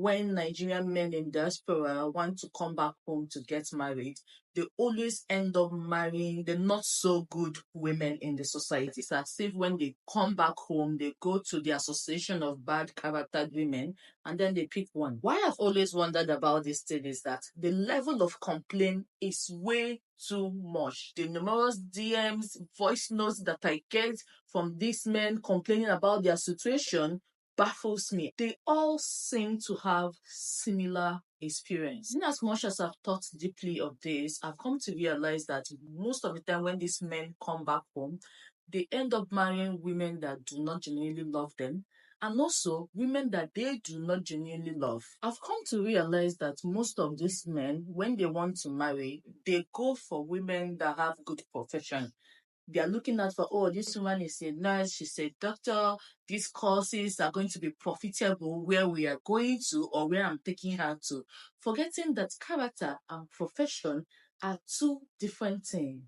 When Nigerian men in diaspora want to come back home to get married, they always end up marrying the not so good women in the society. It's as if when they come back home, they go to the association of bad charactered women and then they pick one. Why I've always wondered about this thing is that the level of complaint is way too much. The numerous DMs, voice notes that I get from these men complaining about their situation baffles me. They all seem to have similar experience. In as much as I've thought deeply of this, I've come to realize that most of the time when these men come back home, they end up marrying women that do not genuinely love them, and also women that they do not genuinely love. I've come to realize that most of these men, when they want to marry, they go for women that have good profession. They are looking at for, oh, this woman is a nurse, she's a doctor, these courses are going to be profitable where we are going to or where I'm taking her to. Forgetting that character and profession are two different things.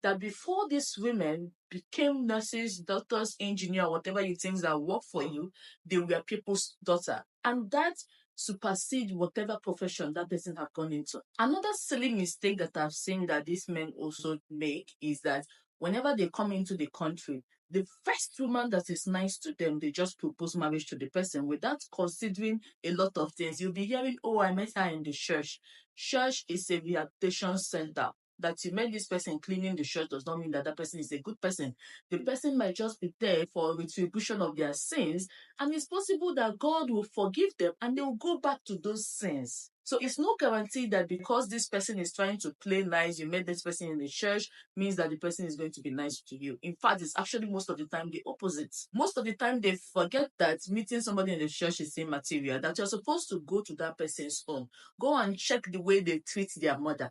That before these women became nurses, doctors, engineers, whatever you think that work for you, they were people's daughter. And that supersedes whatever profession that person have gone into. Another silly mistake that I've seen that these men also make is that whenever they come into the country, the first woman that is nice to them, they just propose marriage to the person without considering a lot of things. You'll be hearing, oh, I met her in the church. Church is a rehabilitation center. That you met this person cleaning the church does not mean that that person is a good person. The person might just be there for retribution of their sins, and it's possible that God will forgive them and they will go back to those sins. So it's no guarantee that because this person is trying to play nice, you met this person in the church, means that the person is going to be nice to you. In fact, it's actually most of the time the opposite. Most of the time they forget that meeting somebody in the church is immaterial, that you're supposed to go to that person's home, go and check the way they treat their mother,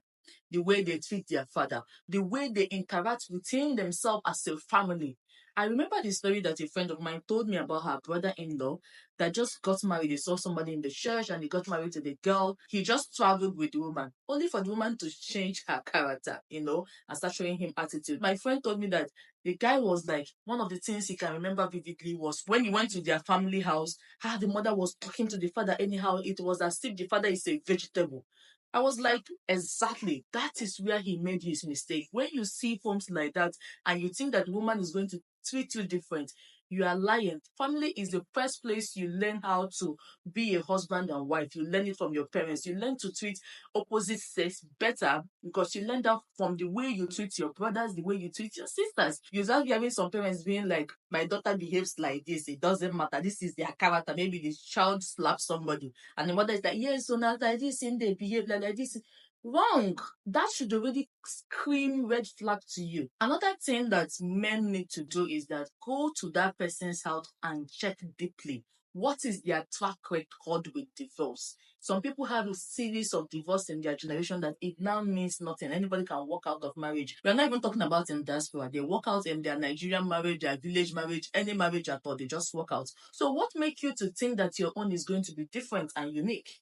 the way they treat their father, the way they interact within themselves as a family. I remember the story that a friend of mine told me about her brother-in-law that just got married. He saw somebody in the church and he got married to the girl. He just traveled with the woman, only for the woman to change her character, and start showing him attitude. My friend told me that the guy was like, one of the things he can remember vividly was when he went to their family house, how the mother was talking to the father anyhow. It was as if the father is a vegetable. I was like, exactly. That is where he made his mistake. When you see forms like that and you think that the woman is going to treat you different, you are lying. Family is the first place you learn how to be a husband and wife. You learn it from your parents. You learn to treat opposite sex better because you learn that from the way you treat your brothers, the way you treat your sisters. You start hearing some parents being like, my daughter behaves like this. It doesn't matter. This is their character. Maybe the child slaps somebody. And the mother is like, yes, so now like this, and they behave like this. Wrong. That should already scream red flag to you. Another thing that men need to do is that go to that person's house and check deeply. What is their track record with divorce? Some people have a series of divorce in their generation that it now means nothing. Anybody can walk out of marriage. We're not even talking about in diaspora. They walk out in their Nigerian marriage, their village marriage, any marriage at all. They just walk out. So what makes you to think that your own is going to be different and unique?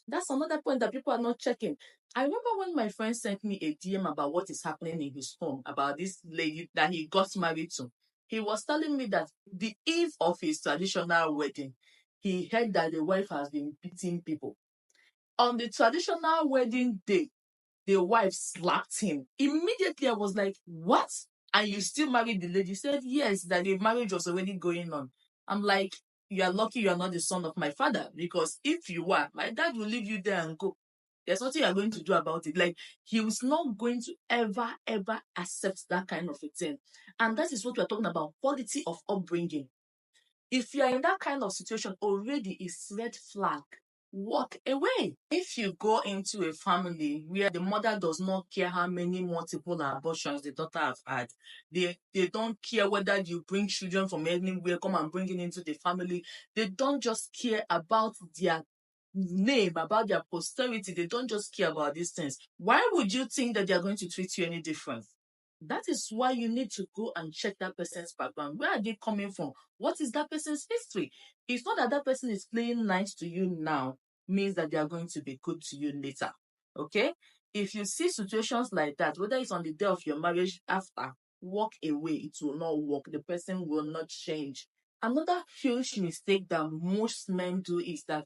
That's another point that people are not checking. I remember when my friend sent me a DM about what is happening in his home, about this lady that he got married to. He was telling me that the eve of his traditional wedding, he heard that the wife has been beating people. On the traditional wedding day, the wife slapped him. Immediately, I was like, what? And you still married the lady? He said, yes, that the marriage was already going on. I'm like, you are lucky you are not the son of my father, because if you are, my dad will leave you there and go. There's nothing you're going to do about it. Like, he was not going to ever accept that kind of a thing. And that is what we're talking about, quality of upbringing. If you're in that kind of situation already, it's red flag. Walk away. If you go into a family where the mother does not care how many multiple abortions the daughter have had, they don't care whether you bring children from anywhere, come and bring it into the family. They don't just care about their name, about their posterity. They don't just care about these things. Why would you think that they're going to treat you any different? That is why you need to go and check that person's background. Where are they coming from? What is that person's history? It's not that that person is playing nice to you now means that they are going to be good to you later. Okay? If you see situations like that, whether it's on the day of your marriage, after, walk away. It will not work. The person will not change. Another huge mistake that most men do is that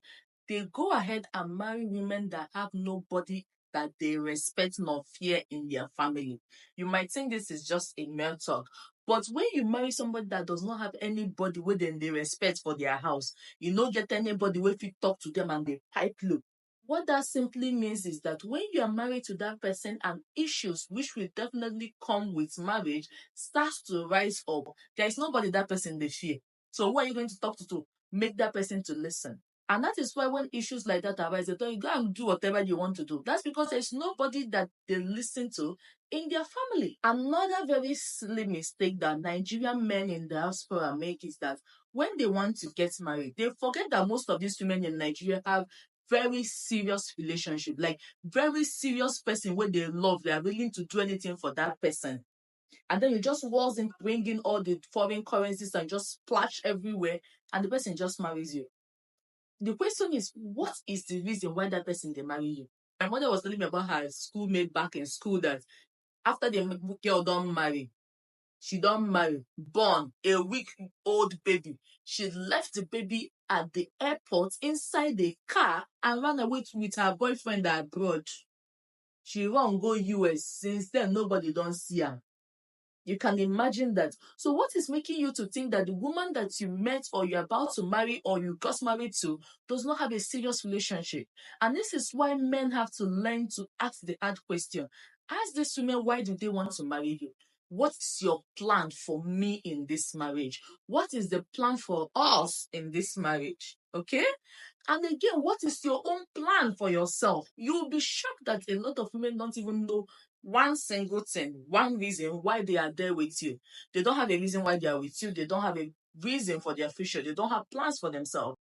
they go ahead and marry women that have nobody that they respect nor fear in their family. You might think this is just a mere talk, but when you marry somebody that does not have anybody within they respect for their house, you don't get anybody where you talk to them and they pipe look. What that simply means is that when you are married to that person and issues which will definitely come with marriage starts to rise up, there is nobody that person they fear. So who are you going to talk to make that person to listen? And that is why when issues like that arise, they tell you go and do whatever you want to do. That's because there's nobody that they listen to in their family. Another very silly mistake that Nigerian men in diaspora make is that when they want to get married, they forget that most of these women in Nigeria have very serious relationship, like very serious person where they love, they are willing to do anything for that person. And then you just wasn't bringing all the foreign currencies and just splash everywhere, and the person just marries you. The question is, what is the reason why that person they marry you? My mother was telling me about her schoolmate back in school that after the girl don't marry, she don't marry, born a week-old baby. She left the baby at the airport inside the car and ran away with her boyfriend abroad. She run go US. Since then, nobody don't see her. You can imagine that. So what is making you to think that the woman that you met or you're about to marry or you got married to does not have a serious relationship? And this is why men have to learn to ask the hard question. Ask this woman, why do they want to marry you? What is your plan for me in this marriage? What is the plan for us in this marriage? Okay? And again, what is your own plan for yourself? You'll be shocked that a lot of women don't even know one single thing, one reason why they are there with you. They don't have a reason why they are with you. They don't have a reason for their future. They don't have plans for themselves.